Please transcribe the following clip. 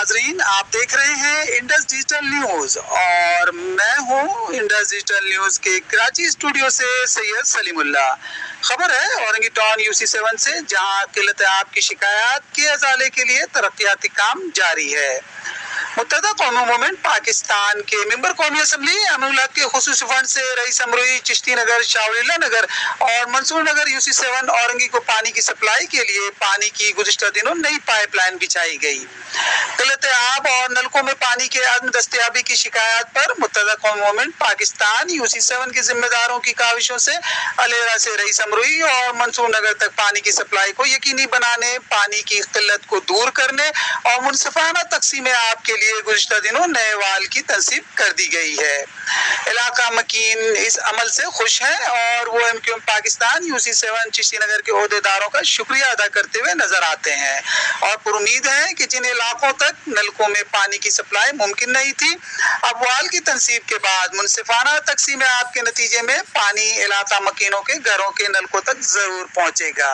नाजरीन, आप देख रहे हैं इंडस डिजिटल न्यूज और मैं हूं इंडस डिजिटल न्यूज के कराची स्टूडियो से सैयद सलीमुल्ला। खबर है औरंगी टाउन UC7 से, जहां किल्लत आब की शिकायत के अजाले के लिए तरक्याती काम जारी है। मुत्तहदा कौमी मूवमेंट पाकिस्तान के मेंबर कौमी असम्बली अमीनुल हक के खुसूसी फंड से रईस अमरोही, चिश्ती नगर, शाहवलील्लाह नगर और मंसूर नगर UC7 औरंगी को पानी की सप्लाई के लिए पानी की गुज़िश्ता दिनों नई पाइपलाइन बिछाई गई। किल्लत आब और नलकों में पानी के अदम दस्तयाबी की शिकायत पर मुत्तहदा कौमी मूवमेंट पाकिस्तान UC7 के जिम्मेदारों की काविशों से अलेरा से रईस अमरोही और मंसूर नगर तक पानी की सप्लाई को यकीनी बनाने, पानी की किल्लत को दूर करने और मुनसिफाना तकसीम आब के लिए गुज़िश्ता दिनों नए वाल की तनसीब कर दी गई है। इलाका मकीन इस अमल से खुश हैं और वो MQM पाकिस्तान UC7 चिश्ती नगर के ओहदेदारों का शुक्रिया अदा करते हुए नजर आते हैं और पुरुमीद हैं कि जिन इलाकों तक नलकों में पानी की सप्लाई मुमकिन नहीं थी, अब वाल की तनसीब के बाद मुनसिफाना तकसीम आब के नतीजे में पानी इलाका मकीनों के घरों के नलकों तक जरूर पहुंचेगा।